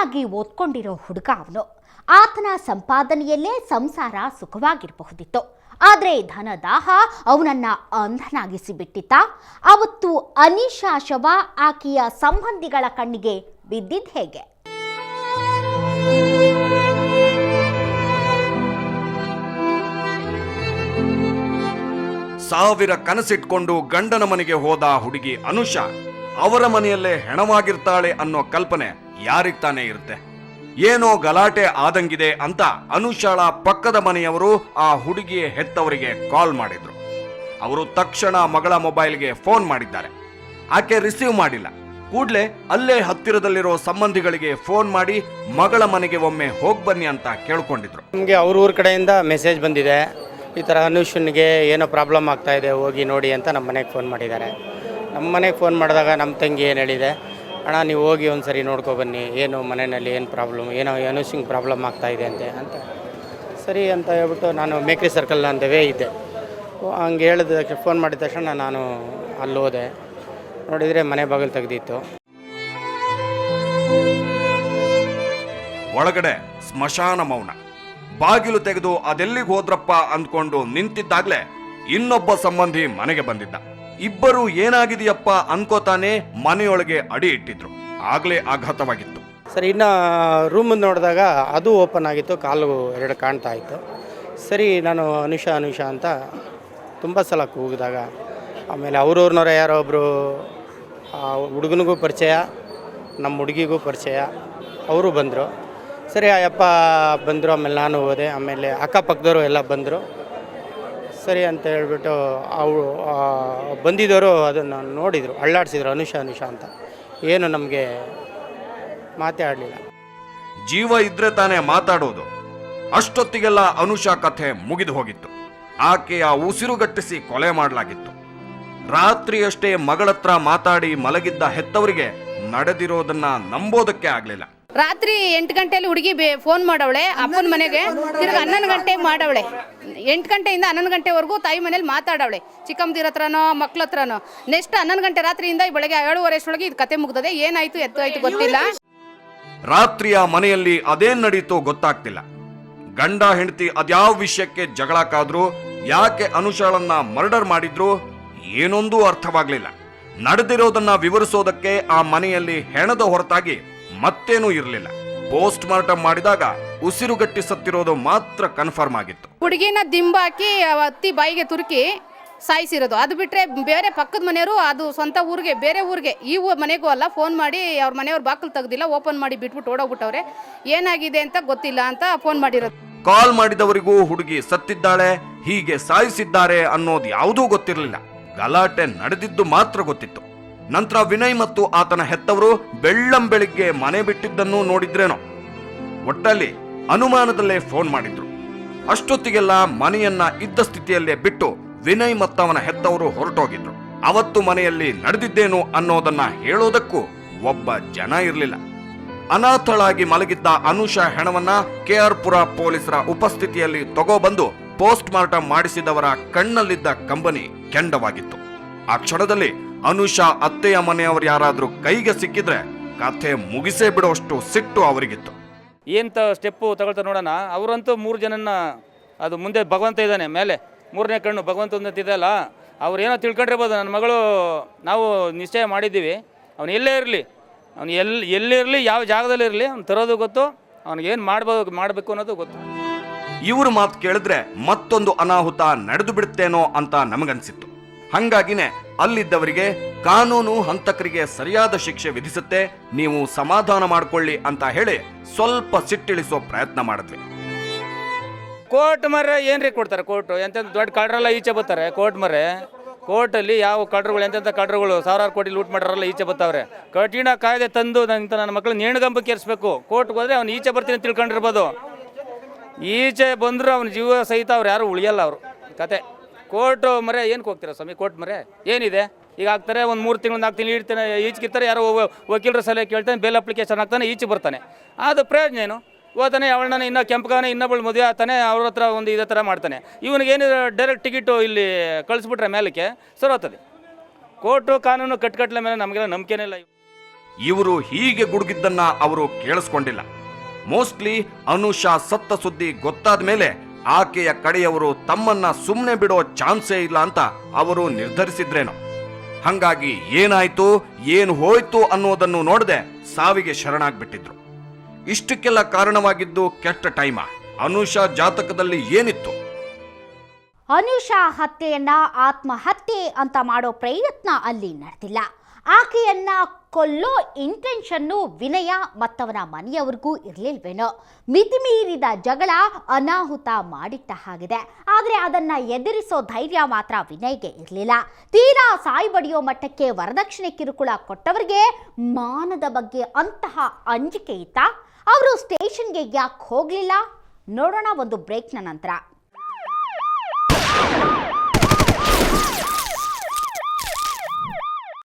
ಚೆನ್ನಾಗಿ ಓದ್ಕೊಂಡಿರೋ ಹುಡುಗ ಅವನು. ಆತನ ಸಂಪಾದನೆಯಲ್ಲೇ ಸಂಸಾರ ಸುಖವಾಗಿರಬಹುದಿತ್ತು. ಆದರೆ ಧನದಾಹ ಅವನನ್ನ ಅಂಧನಾಗಿಸಿ ಬಿಟ್ಟಿತ್ತ. ಅವತ್ತು ಅನಿಶಾ ಶವ ಆಕೆಯ ಸಂಬಂಧಿಗಳ ಕಣ್ಣಿಗೆ ಬಿದ್ದಿದ್ದು ಹೇಗೆ? ಸಾವಿರ ಕನಸಿಟ್ಕೊಂಡು ಗಂಡನ ಮನೆಗೆ ಹೋದ ಹುಡುಗಿ ಅನುಷಾ ಅವರ ಮನೆಯಲ್ಲೇ ಹೆಣವಾಗಿರ್ತಾಳೆ ಅನ್ನೋ ಕಲ್ಪನೆ ಯಾರಿಗ್ ತಾನೇ ಇರುತ್ತೆ? ಏನೋ ಗಲಾಟೆ ಆದಂಗಿದೆ ಅಂತ ಅನುಷಾಳ ಪಕ್ಕದ ಮನೆಯವರು ಆ ಹುಡುಗಿಯ ಹೆತ್ತವರಿಗೆ ಕಾಲ್ ಮಾಡಿದ್ರು. ಅವರು ತಕ್ಷಣ ಮಗಳ ಮೊಬೈಲ್ಗೆ ಫೋನ್ ಮಾಡಿದ್ದಾರೆ. ಆಕೆ ರಿಸೀವ್ ಮಾಡಿಲ್ಲ. ಕೂಡ್ಲೆ ಅಲ್ಲೇ ಹತ್ತಿರದಲ್ಲಿರೋ ಸಂಬಂಧಿಗಳಿಗೆ ಫೋನ್ ಮಾಡಿ ಮಗಳ ಮನೆಗೆ ಒಮ್ಮೆ ಹೋಗ್ಬನ್ನಿ ಅಂತ ಕೇಳ್ಕೊಂಡಿದ್ರು. ನಮಗೆ ಅವ್ರ ಕಡೆಯಿಂದ ಮೆಸೇಜ್ ಬಂದಿದೆ, ಈ ಥರ ಅನುಷನ್ಗೆ ಏನೋ ಪ್ರಾಬ್ಲಮ್ ಆಗ್ತಾ ಇದೆ, ಹೋಗಿ ನೋಡಿ ಅಂತ ನಮ್ಮ ಮನೆಗೆ ಫೋನ್ ಮಾಡಿದ್ದಾರೆ. ನಮ್ಮ ಮನೆಗೆ ಫೋನ್ ಮಾಡಿದಾಗ ನಮ್ಮ ತಂಗಿ ಏನು ಹೇಳಿದೆ, ಅಣ್ಣ ನೀವು ಹೋಗಿ ಒಂದು ಸರಿ ನೋಡ್ಕೊಬನ್ನಿ, ಏನು ಮನೆಯಲ್ಲಿ ಏನು ಪ್ರಾಬ್ಲಮ್, ಏನೋ ಅನುಷಂಗೆ ಪ್ರಾಬ್ಲಮ್ ಆಗ್ತಾಯಿದೆ ಅಂತ ಸರಿ ಅಂತ ಹೇಳ್ಬಿಟ್ಟು ನಾನು ಮೇಕ್ರಿ ಸರ್ಕಲ್ ಅಂತವೇ ಇದ್ದೆ. ಹಂಗೆ ಹೇಳಿದ ಫೋನ್ ಮಾಡಿದ ತಕ್ಷಣ ನಾನು ಅಲ್ಲಿ ಹೋದೆ. ನೋಡಿದರೆ ಮನೆ ಬಾಗಿಲು ತೆಗೆದಿತ್ತು. ಒಳಗಡೆ ಸ್ಮಶಾನ ಮೌನ. ಬಾಗಿಲು ತೆಗೆದು ಅದೆಲ್ಲಿಗೆ ಹೋದ್ರಪ್ಪ ಅಂದ್ಕೊಂಡು ನಿಂತಿದ್ದಾಗ್ಲೇ ಇನ್ನೊಬ್ಬ ಸಂಬಂಧಿ ಮನೆಗೆ ಬಂದಿದ್ದ. ಇಬ್ಬರು ಏನಾಗಿದೆಯಪ್ಪ ಅನ್ಕೋತಾನೆ ಮನೆಯೊಳಗೆ ಅಡಿ ಇಟ್ಟಿದ್ರು. ಆಗ್ಲೇ ಆಘಾತವಾಗಿತ್ತು. ಸರಿ, ಇನ್ನು ರೂಮ್ ನೋಡಿದಾಗ ಅದು ಓಪನ್ ಆಗಿತ್ತು, ಕಾಲು ಎರಡು ಕಾಣ್ತಾ ಇತ್ತು. ಸರಿ, ನಾನು ಅನುಷಾ ಅಂತ ತುಂಬ ಸಲ ಕೂಗಿದಾಗ ಆಮೇಲೆ ಅವ್ರವ್ರನ್ನವ್ರ ಯಾರೋ ಒಬ್ಬರು ಹುಡುಗನಿಗೂ ಪರಿಚಯ, ನಮ್ಮ ಹುಡುಗಿಗೂ ಪರಿಚಯ, ಅವರು ಬಂದರು. ಸರಿ, ಆ ಯಪ್ಪ ಬಂದರು. ಆಮೇಲೆ ನಾನು ಹೋದೆ. ಆಮೇಲೆ ಅಕ್ಕಪಕ್ಕದವರು ಎಲ್ಲ ಬಂದರು. ಸರಿ ಅಂತ ಹೇಳ್ಬಿಟ್ಟು ಅವರು ಬಂದಿದ್ದವರು ಅದನ್ನು ನೋಡಿದರು, ಅಳ್ಳಾಡಿಸಿದ್ರು ಅನುಷಾ ಅಂತ. ಏನು ನಮಗೆ ಮಾತೇ ಆಡಲಿಲ್ಲ. ಜೀವ ಇದ್ರೆ ತಾನೇ ಮಾತಾಡೋದು. ಅಷ್ಟೊತ್ತಿಗೆಲ್ಲ ಅನುಷಾ ಕಥೆ ಮುಗಿದು ಹೋಗಿತ್ತು. ಆಕೆಯ ಉಸಿರುಗಟ್ಟಿಸಿ ಕೊಲೆ ಮಾಡಲಾಗಿತ್ತು. ರಾತ್ರಿಯಷ್ಟೇ ಮಗಳತ್ರ ಮಾತಾಡಿ ಮಲಗಿದ್ದ ಹೆತ್ತವರಿಗೆ ನಡೆದಿರೋದನ್ನ ನಂಬೋದಕ್ಕೆ ಆಗ್ಲಿಲ್ಲ. ರಾತ್ರಿ 8 ಗಂಟೆಯಲ್ಲಿ ಹುಡುಗಿ ಫೋನ್ ಮಾಡವಳೆ ಅಪ್ಪನ ಮನೆಗೆ. ತಿರ್ಗಿ 11 ಗಂಟೆಗೆ ಮಾಡವಳೆ. 8 ಗಂಟೆಯಿಂದ 11 ಗಂಟೆವರೆಗೂ ತಾಯಿ ಮನೇಲಿ ಮಾತಾಡವಳೆ, ಚಿಕ್ಕಮ್ಮದಿರ ಹತ್ರನೋ ಮಕ್ಳ ಹತ್ರನೋ. ನೆಕ್ಸ್ಟ್ 11 ಗಂಟೆ ರಾತ್ರಿಯಿಂದ ಬೆಳಗ್ಗೆ 7:30 ಅಷ್ಟೊಳಗೆ ಇದು ಕತೆ ಮುಗ್ದದೆ. ಏನಾಯ್ತು ಎತ್ತಾಯ್ತು ಗೊತ್ತಿಲ್ಲ. ರಾತ್ರಿಯ ಮನೆಯಲ್ಲಿ ಅದೇನ್ ನಡೀತೋ ಗೊತ್ತಾಗ್ತಿಲ್ಲ. ಗಂಡ ಹೆಂಡತಿ ಅದ್ಯಾವ ವಿಷಯಕ್ಕೆ ಜಗಳಕ್ಕಾದ್ರು, ಯಾಕೆ ಅನುಷಾಳನ್ನ ಮರ್ಡರ್ ಮಾಡಿದ್ರು, ಏನೊಂದೂ ಅರ್ಥವಾಗ್ಲಿಲ್ಲ. ನಡೆದಿರೋದನ್ನ ವಿವರಿಸೋದಕ್ಕೆ ಆ ಮನೆಯಲ್ಲಿ ಹೆಣದ ಹೊರತಾಗಿ ಮತ್ತೇನೂ ಇರಲಿಲ್ಲ. ಪೋಸ್ಟ್ ಮಾರ್ಟಮ್ ಮಾಡಿದಾಗ ಉಸಿರುಗಟ್ಟಿ ಸತ್ತಿರೋದು ಮಾತ್ರ ಕನ್ಫರ್ಮ್ ಆಗಿತ್ತು. ಹುಡುಗಿನ ದಿಂಬಾಕಿ ಹತ್ತಿ ಬಾಯಿಗೆ ತುರುಕಿ ಸಾಯಿಸಿರೋದು. ಅದು ಬಿಟ್ರೆ ಬೇರೆ ಪಕ್ಕದ ಮನೆಯವರು ಅದು ಸ್ವಂತ ಊರಿಗೆ ಬೇರೆ ಊರಿಗೆ ಈ ಮನೆಗೂ ಅಲ್ಲ ಫೋನ್ ಮಾಡಿ ಅವ್ರ ಮನೆಯವ್ರು ಬಾಗಿಲು ತೆಗ್ದಿಲ್ಲ, ಓಪನ್ ಮಾಡಿ ಬಿಟ್ಬಿಟ್ಟು ಓಡೋಗ್ಬಿಟ್ಟವ್ರೆ. ಏನಾಗಿದೆ ಅಂತ ಗೊತ್ತಿಲ್ಲ ಅಂತ ಫೋನ್ ಮಾಡಿರೋದು. ಕಾಲ್ ಮಾಡಿದವರಿಗೂ ಹುಡುಗಿ ಸತ್ತಿದ್ದಾಳೆ, ಹೀಗೆ ಸಾಯಿಸಿದ್ದಾರೆ ಅನ್ನೋದು ಯಾವುದೂ ಗೊತ್ತಿರಲಿಲ್ಲ. ಗಲಾಟೆ ನಡೆದಿದ್ದು ಮಾತ್ರ ಗೊತ್ತಿತ್ತು. ನಂತರ ವಿನಯ್ ಮತ್ತು ಆತನ ಹೆತ್ತವರು ಬೆಳ್ಳಂಬೆಳಿಗ್ಗೆ ಮನೆ ಬಿಟ್ಟಿದ್ದನ್ನು ನೋಡಿದ್ರೇನೋ. ಒಟ್ಟಲ್ಲಿ ಅನುಮಾನದಲ್ಲೇ ಫೋನ್ ಮಾಡಿದ್ರು. ಅಷ್ಟೊತ್ತಿಗೆಲ್ಲ ಮನೆಯನ್ನ ಇದ್ದ ಸ್ಥಿತಿಯಲ್ಲೇ ಬಿಟ್ಟು ವಿನಯ್ ಮತ್ತವನ ಹೆತ್ತವರು ಹೊರಟೋಗಿದ್ರು. ಅವತ್ತು ಮನೆಯಲ್ಲಿ ನಡೆದಿದ್ದೇನು ಅನ್ನೋದನ್ನ ಹೇಳೋದಕ್ಕೂ ಒಬ್ಬ ಜನ ಇರಲಿಲ್ಲ. ಅನಾಥಳಾಗಿ ಮಲಗಿದ್ದ ಅನುಷಾ ಹೆಣವನ್ನ KR ಪುರ ಪೊಲೀಸರ ಉಪಸ್ಥಿತಿಯಲ್ಲಿ ತಗೋಬಂದು ಪೋಸ್ಟ್ ಮಾರ್ಟಮ್ ಮಾಡಿಸಿದವರ ಕಣ್ಣಲ್ಲಿದ್ದ ಕಂಬನಿ ಕೆಂಡವಾಗಿತ್ತು. ಆ ಕ್ಷಣದಲ್ಲಿ ಅನುಷಾ ಅತ್ತೆಯ ಮನೆಯವರು ಯಾರಾದ್ರೂ ಕೈಗೆ ಸಿಕ್ಕಿದ್ರೆ ಕಥೆ ಮುಗಿಸೇ ಬಿಡುವಷ್ಟು ಸಿಟ್ಟು ಅವರಿಗಿತ್ತು. ಎಂತ ಸ್ಟೆಪ್ಪು ತಗೊಳ್ತಾ ನೋಡೋಣ. ಅವರಂತೂ 3 ಜನನ್ನ, ಅದು ಮುಂದೆ ಭಗವಂತ ಇದ್ದಾನೆ ಮೇಲೆ, 3ನೇ ಕಣ್ಣು ಭಗವಂತ ಅಂತಿದೆಯಲ್ಲ, ಅವ್ರು ಏನೋ ತಿಳ್ಕೊಂಡಿರ್ಬೋದು. ನನ್ನ ಮಗಳು ನಾವು ನಿಶ್ಚಯ ಮಾಡಿದ್ದೀವಿ, ಅವನು ಎಲ್ಲೇ ಇರಲಿ, ಅವನು ಎಲ್ಲೇ ಇರಲಿ, ಯಾವ ಜಾಗದಲ್ಲಿ ಇರಲಿ, ಅವ್ನು ತರೋದು ಗೊತ್ತು, ಅವ್ನಿಗೇನು ಮಾಡಬೇಕು ಅನ್ನೋದು ಗೊತ್ತು. ಇವ್ರ ಮಾತು ಕೇಳಿದ್ರೆ ಮತ್ತೊಂದು ಅನಾಹುತ ನಡೆದು ಬಿಡುತ್ತೇನೋ ಅಂತ ನಮಗನ್ಸಿತ್ತು. ಹಂಗಾಗಿನೇ ಅಲ್ಲಿದ್ದವರಿಗೆ ಕಾನೂನು ಹಂತಕರಿಗೆ ಸರಿಯಾದ ಶಿಕ್ಷೆ ವಿಧಿಸುತ್ತೆ, ನೀವು ಸಮಾಧಾನ ಮಾಡ್ಕೊಳ್ಳಿ ಅಂತ ಹೇಳಿ ಸ್ವಲ್ಪ ಸಿಟ್ಟಿಳಿಸೋ ಪ್ರಯತ್ನ ಮಾಡಿದ್ವಿ. ಕೋರ್ಟ್ ಮರೆ ಏನ್ರಿ ಕೊಡ್ತಾರೆ? ಕೋರ್ಟು ಎಂತ ದೊಡ್ಡ ಕಳ್ಳರೆಲ್ಲ ಈಚೆ ಬರ್ತಾರೆ. ಕೋರ್ಟಲ್ಲಿ ಯಾವ ಕಳ್ಳರುಗಳು, ಎಂತೆಂಥ ಕಳ್ಳರುಗಳು ಸಾವಿರಾರು ಕೋಟಿ ಲೂಟ್ ಮಾಡ್ಯಾರಲ್ಲ ಈಚೆ ಬರ್ತಾವ್ರೆ. ಕಠಿಣ ಕಾಯ್ದೆ ತಂದು ನನ್ನ ಮಕ್ಕಳು ನೇಣುಗಂಬಕ್ಕೆ ಏರಿಸಬೇಕು. ಕೋರ್ಟ್ಗೆ ಹೋದ್ರೆ ಅವ್ನು ಈಚೆ ಬರ್ತೀನಿ ಅಂತ ತಿಳ್ಕೊಂಡಿರ್ಬೋದು. ಈಚೆ ಬಂದರೂ ಅವ್ನ ಜೀವ ಸಹಿತ ಅವ್ರು ಯಾರು ಉಳಿಯಲ್ಲ. ಅವರು ಕತೆ ಕೋರ್ಟು ಮರೆ ಏನಕ್ಕೆ ಹೋಗ್ತೀರಾ ಸ್ವಾಮಿ? ಕೋರ್ಟ್ ಮರೆ ಏನಿದೆ? ಈಗ ಆಗ್ತಾರೆ, ಒಂದು 3 ತಿಂಗಳು 4 ತಿಂಗಳು ಇಡ್ತಾನೆ, ಈಚೆಗಿರ್ತಾರೆ, ಯಾರೋ ವಕೀಲರ ಸಲಹೆ ಕೇಳ್ತಾನೆ, ಬೇಲ್ ಅಪ್ಲಿಕೇಶನ್ ಹಾಕ್ತಾನೆ, ಈಚೆ ಬರ್ತಾನೆ. ಅದು ಪ್ರಯೋಜನ ಏನು? ಹೋಗ್ತಾನೆ, ಅವಳನ್ನ ಇನ್ನೂ ಕೆಂಪಗಾನೆ ಇನ್ನೊಬ್ಬಳು ಮದುವೆ ಆಗ್ತಾನೆ, ಅವ್ರ ಹತ್ರ ಒಂದು ಇದೇ ಥರ ಮಾಡ್ತಾನೆ. ಇವನಿಗೇನು ಡೈರೆಕ್ಟ್ ಟಿಕೆಟು ಇಲ್ಲಿ ಕಳಿಸ್ಬಿಟ್ರೆ ಮೇಲಕ್ಕೆ ಸರೋಗ್ತದೆ. ಕೋರ್ಟು ಕಾನೂನು ಕಟ್ಕಟ್ಲೆ ಮೇಲೆ ನಮಗೆಲ್ಲ ನಂಬಿಕೆನೇ ಇಲ್ಲ. ಇವರು ಹೀಗೆ ಗುಡುಗಿದ್ದನ್ನ ಅವರು ಕೇಳಿಸ್ಕೊಂಡಿಲ್ಲ. ಮೋಸ್ಟ್ಲಿ ಅನುಷಾ ಸತ್ತ ಸುದ್ದಿ ಗೊತ್ತಾದ ಮೇಲೆ ಆಕೆಯ ಕಡೆಯವರು ತಮ್ಮನ್ನ ಸುಮ್ಮನೆ ಬಿಡೋ ಚಾನ್ಸೇ ಇಲ್ಲ ಅಂತ ಅವರು ನಿರ್ಧರಿಸಿದ್ರೇನೋ. ಹಂಗಾಗಿ ಏನಾಯ್ತು ಏನು ಹೋಯ್ತು ಅನ್ನೋದನ್ನು ನೋಡದೆ ಸಾವಿಗೆ ಶರಣಾಗ್ಬಿಟ್ಟಿದ್ರು. ಇಷ್ಟಕ್ಕೆಲ್ಲ ಕಾರಣವಾಗಿದ್ದು ಕೆಟ್ಟ ಟೈಮ. ಅನುಷಾ ಜಾತಕದಲ್ಲಿ ಏನಿತ್ತು? ಅನುಷಾ ಹತ್ಯೆಯನ್ನ ಆತ್ಮಹತ್ಯೆ ಅಂತ ಮಾಡೋ ಪ್ರಯತ್ನ ಅಲ್ಲಿ ನಡೆದಿಲ್ಲ. ಆಕೆಯನ್ನ ಕೊಲ್ಲೋ ಇಂಟೆನ್ಷನ್ನು ವಿನಯ ಮತ್ತವನ ಮನೆಯವರಿಗೂ ಇರಲಿಲ್ವೇನೋ. ಮಿತಿಮೀರಿದ ಜಗಳ ಅನಾಹುತ ಮಾಡಿಟ್ಟ ಹಾಗಿದೆ. ಆದರೆ ಅದನ್ನ ಎದುರಿಸೋ ಧೈರ್ಯ ಮಾತ್ರ ವಿನಯ್ಗೆ ಇರಲಿಲ್ಲ. ತೀರಾ ಸಾಯಿ ಬಡಿಯೋ ಮಟ್ಟಕ್ಕೆ ವರದಕ್ಷಿಣೆ ಕಿರುಕುಳ ಕೊಟ್ಟವರಿಗೆ ಮಾನದ ಬಗ್ಗೆ ಅಂತಹ ಅಂಜಿಕೆ ಇತ್ತಾ? ಅವರು ಸ್ಟೇಷನ್ಗೆ ಯಾಕೆ ಹೋಗಲಿಲ್ಲ? ನೋಡೋಣ ಒಂದು ಬ್ರೇಕ್ನ ನಂತರ.